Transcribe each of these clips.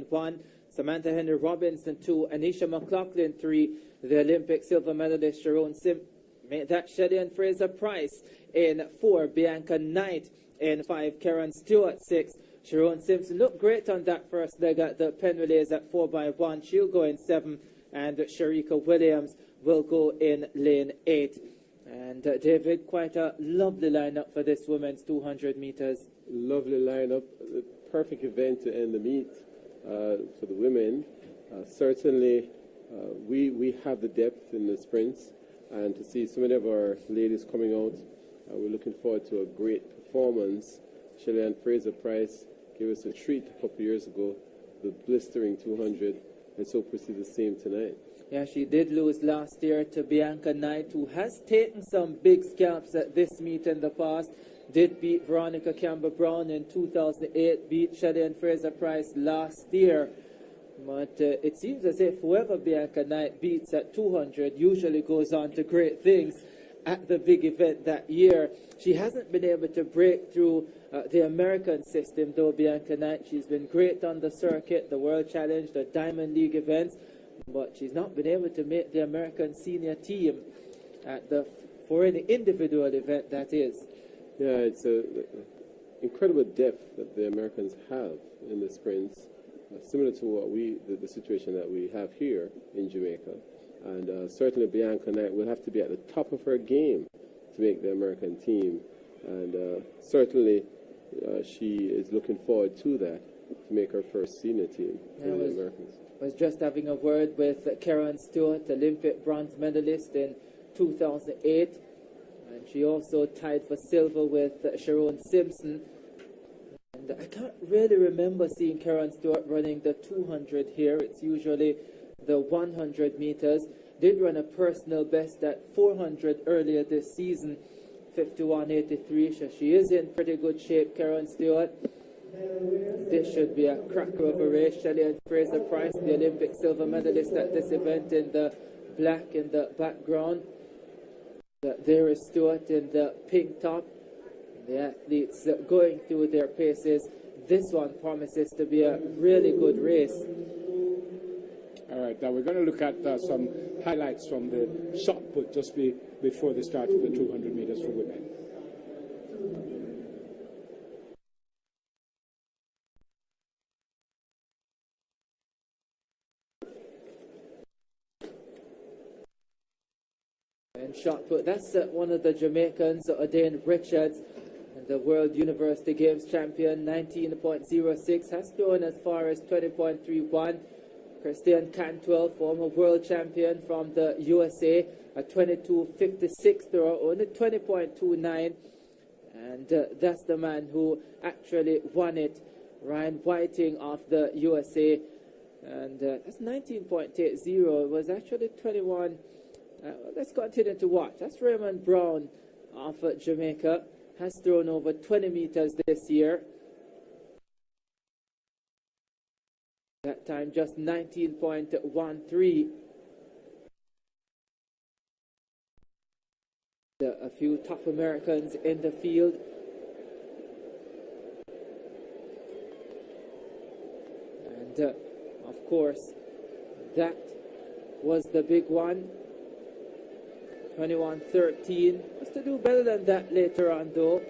1, Samantha Henry Robinson 2, Anisha McLaughlin 3, the Olympic silver medalist Sharon made that Shelly-Ann Fraser-Pryce in 4, Bianca Knight in 5, Karen Stewart 6, Sharon Simpson looked great on that first leg at the pen relays at 4x1. She'll go in 7, and Sharika Williams will go in lane 8. And David, quite a lovely lineup for this women's 200 meters. Lovely lineup, perfect event to end the meet for the women. Certainly, we have the depth in the sprints, and to see so many of our ladies coming out, we're looking forward to a great performance. Shelly-Ann Fraser-Pryce gave us a treat a couple of years ago, the blistering 200, and so proceed the same tonight. Yeah, she did lose last year to Bianca Knight, who has taken some big scalps at this meet in the past. Did beat Veronica Campbell-Brown in 2008, beat Shelly-Ann Fraser-Pryce last year. But it seems as if whoever Bianca Knight beats at 200 usually goes on to great things at the big event that year. She hasn't been able to break through the American system, though, Bianca Knight. She's been great on the circuit, the World Challenge, the Diamond League events, but she's not been able to make the American senior team for any individual event, that is. Yeah, it's an incredible depth that the Americans have in the sprints, similar to what the situation that we have here in Jamaica. And certainly Bianca Knight will have to be at the top of her game to make the American team. And certainly she is looking forward to that, to make her first senior team for the Americans. I was just having a word with Karen Stewart, Olympic bronze medalist in 2008. And she also tied for silver with Sharon Simpson. And I can't really remember seeing Karen Stewart running the 200 here. It's usually the 100 meters. Did run a personal best at 400 earlier this season, 51.83. So she is in pretty good shape, Karen Stewart. This should be a cracker of a race. Shelly-Ann Fraser-Pryce, the Olympic silver medalist at this event, in the black in the background. There is Stewart in the pink top. The athletes going through their paces. This one promises to be a really good race. All right, now we're going to look at some highlights from the shot put just before the start of the 200 meters for women. And shot put, that's one of the Jamaicans, Adain Richards, the World University Games champion, 19.06, has thrown as far as 20.31. Christian Cantwell, former world champion from the USA, a 22.56 throw, only 20.29. And that's the man who actually won it, Ryan Whiting of the USA. And that's 19.80. It was actually 21. Let's continue to watch. That's Raymond Brown of Jamaica. Has thrown over 20 meters this year. That time just 19.13. A few top Americans in the field. And of course, that was the big one. 21.13. Has to do better than that later on, though.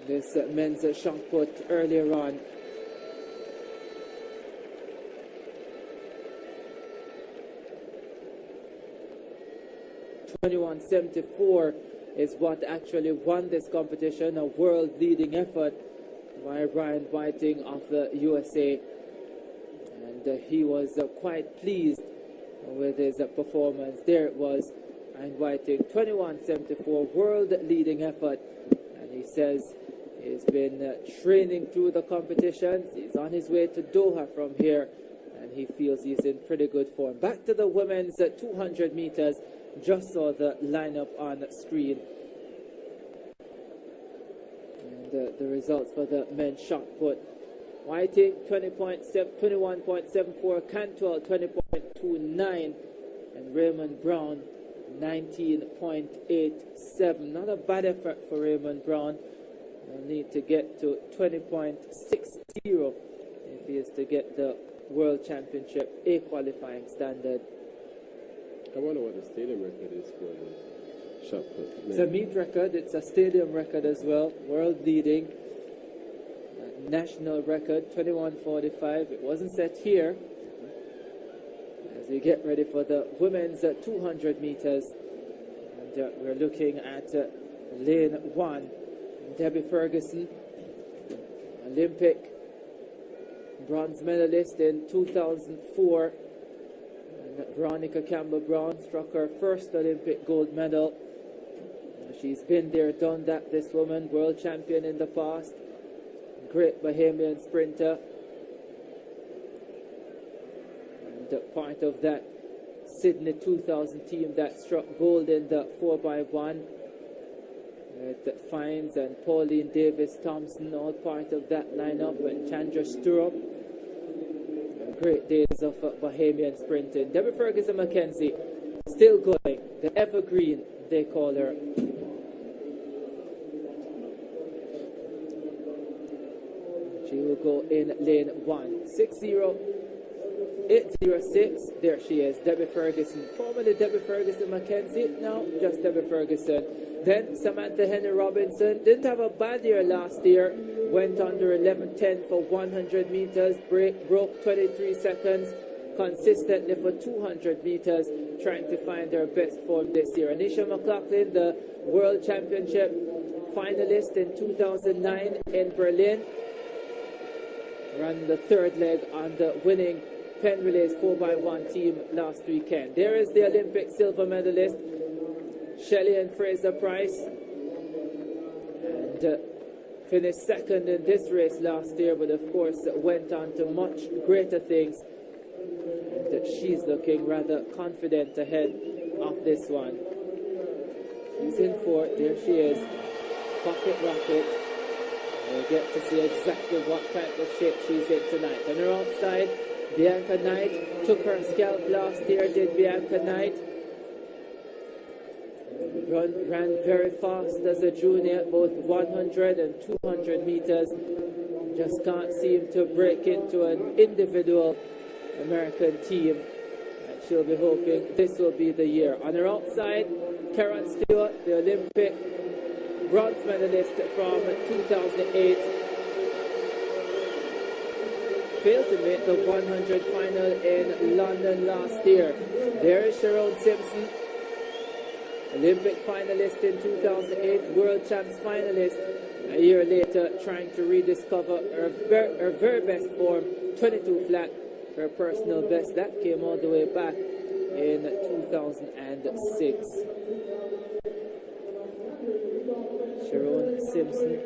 This men's shot put earlier on. .21.74 is what actually won this competition, a world-leading effort by Ryan Whiting of the USA. And he was quite pleased with his performance. There it was, Ryan Whiting, 21.74, world-leading effort. And he says he's been training through the competitions. He's on his way to Doha from here, and he feels he's in pretty good form. Back to the women's 200 meters. Just saw the lineup on screen. And the results for the men's shot put. Whiting 21.74, Cantwell 20.29, and Raymond Brown 19.87. Not a bad effort for Raymond Brown. He'll need to get to 20.60 if he is to get the World Championship A qualifying standard. I wonder what the stadium record is for the shot put. It's a meet record, it's a stadium record as well, world leading. National record, 21:45. It wasn't set here. As we get ready for the women's 200 meters. And we're looking at lane 1. Debbie Ferguson, Olympic bronze medalist in 2004. And Veronica Campbell-Brown struck her first Olympic gold medal. She's been there, done that, this woman, world champion in the past. Great Bahamian sprinter. And part of that Sydney 2000 team that struck gold in the 4x1. With Fines and Pauline Davis-Thompson, all part of that lineup, and Chandra Sturrup. Great days of Bahamian sprinting. Debbie Ferguson McKenzie still going. The evergreen, they call her. She will go in lane 1. 6:08:06. There she is, Debbie Ferguson. Formerly Debbie Ferguson McKenzie, now just Debbie Ferguson. Then Samantha Henry Robinson didn't have a bad year last year. Went under 11:10 for 100 meters. Broke 23 seconds consistently for 200 meters. Trying to find her best form this year. Anisha McLaughlin, the World Championship finalist in 2009 in Berlin. Ran the third leg on the winning Penn Relays 4x1 team last weekend. There is the Olympic silver medalist, Shelly-Ann Fraser-Pryce, and finished second in this race last year, but of course went on to much greater things. And she's looking rather confident ahead of this one. She's in fourth. There she is, Pocket Rocket. We'll get to see exactly what type of shape she's in tonight. On her outside, Bianca Knight took her scalp last year, did Bianca Knight. Ran very fast as a junior, both 100 and 200 meters. Just can't seem to break into an individual American team. And she'll be hoping this will be the year. On her outside, Karen Stewart, the Olympic bronze medalist from 2008. Failed to make the 100 final in London last year. There is Sharon Simpson, Olympic finalist in 2008, World Champs finalist a year later, trying to rediscover her very best form, 22 flat, her personal best. That came all the way back in 2006. Sharon Simpson.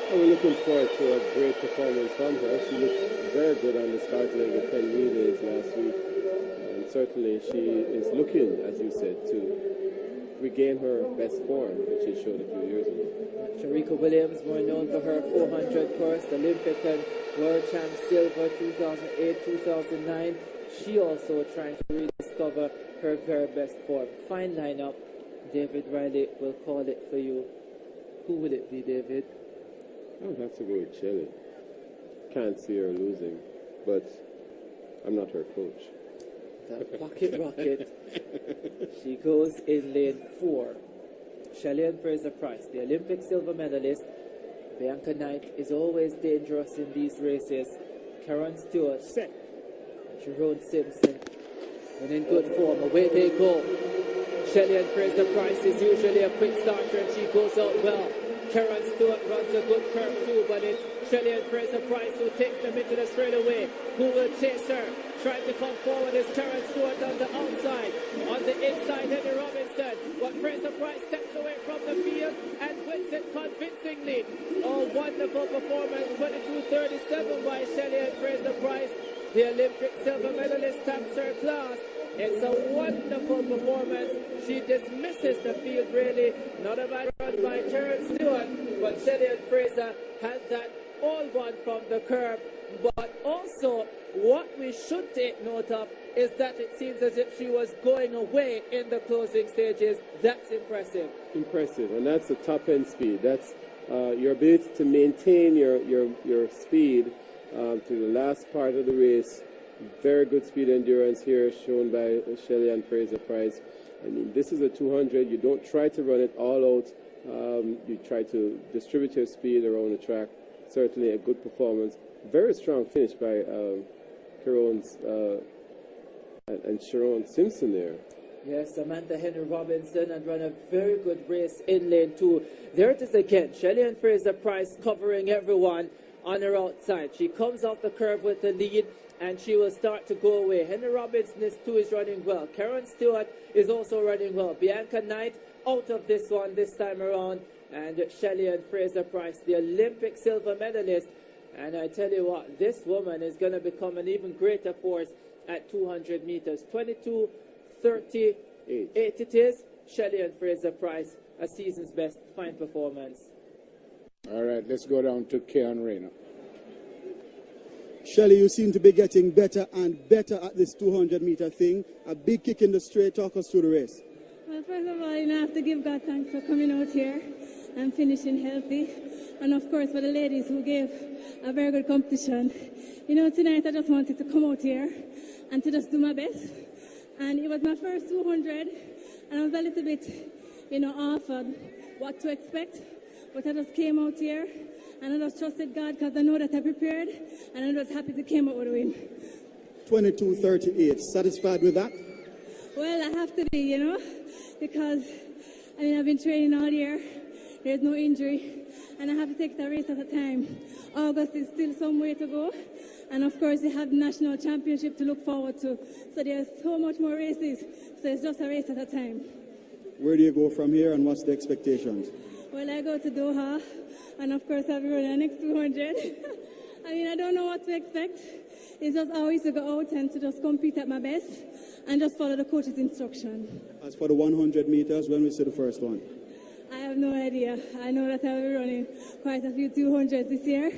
And we're looking forward to a great performance from her. She looked very good on the start leg of 10 relays last week. And certainly she is looking, as you said, to regain her best form, which she showed a few years ago. Sharika Williams, more known for her 400 course, Olympic and World Champ Silver 2008, 2009. She also trying to rediscover her very best form. Fine lineup. David Riley will call it for you. Who will it be, David? Oh, that's a good Shelly. Can't see her losing, but I'm not her coach. The Pocket Rocket. She goes in lane 4. Shelly-Ann Fraser-Pryce, the Olympic silver medalist. Bianca Knight is always dangerous in these races. Karen Stewart, Sharon Simpson, and in good form. Away they go. Shelly-Ann Fraser-Pryce is usually a quick starter and she goes out well. Karen Stewart runs a good curve too, but it's Shelly-Ann Fraser-Pryce who takes them into the straightaway. Who will chase her? Trying to come forward is Karen Stewart on the outside. On the inside, Henry Robinson. But Fraser-Pryce steps away from the field and wins it convincingly. Oh, wonderful performance. 22:37 by Shelly-Ann Fraser-Pryce. The Olympic silver medalist taps her class. It's a wonderful performance. She dismisses the field really. Not a bad run by Karen Stewart, but Shelly-Ann Fraser had that all one from the curb. But also, what we should take note of is that it seems as if she was going away in the closing stages. That's impressive. Impressive, and that's the top end speed. That's your ability to maintain your speed to the last part of the race. Very good speed endurance here shown by Shelly-Ann Fraser-Pryce. I mean, this is a 200. You don't try to run it all out. You try to distribute your speed around the track. Certainly a good performance. Very strong finish by Caron's and Sharon Simpson there. Yes, Samantha Henry Robinson had run a very good race in lane 2. There it is again. Shelly-Ann Fraser-Pryce covering everyone on her outside. She comes off the curve with the lead, and she will start to go away. Henry Robinson is running well. Karen Stewart is also running well. Bianca Knight out of this one this time around. And Shelly-Ann Fraser-Pryce, the Olympic silver medalist. And I tell you what, this woman is going to become an even greater force at 200 meters. 22:38 it is. Shelly-Ann Fraser-Pryce, a season's best. Fine performance. All right, let's go down to Keon Rayner. Shelly, you seem to be getting better and better at this 200-meter thing. A big kick in the straight. Talk us through the race. Well, first of all, I have to give God thanks for coming out here and finishing healthy. And, of course, for the ladies who gave a very good competition. You know, tonight I just wanted to come out here and to just do my best. And it was my first 200, and I was a little bit, off on what to expect. But I just came out here, and I just trusted God because I know that I prepared, and I'm just happy to come out with a win. 22:38. Satisfied with that? Well, I have to be, because, I've been training all year. There's no injury, and I have to take the race at a time. August is still some way to go, and of course, you have the national championship to look forward to. So there's so much more races, so it's just a race at a time. Where do you go from here, and what's the expectations? Well, I go to Doha, and of course, I'll be running the next 200. I don't know what to expect. It's just always to go out and to just compete at my best and just follow the coach's instruction. As for the 100 meters, when we see the first one? I have no idea. I know that I'll be running quite a few 200s this year.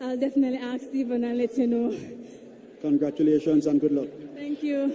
I'll definitely ask Stephen and let you know. Congratulations and good luck. Thank you.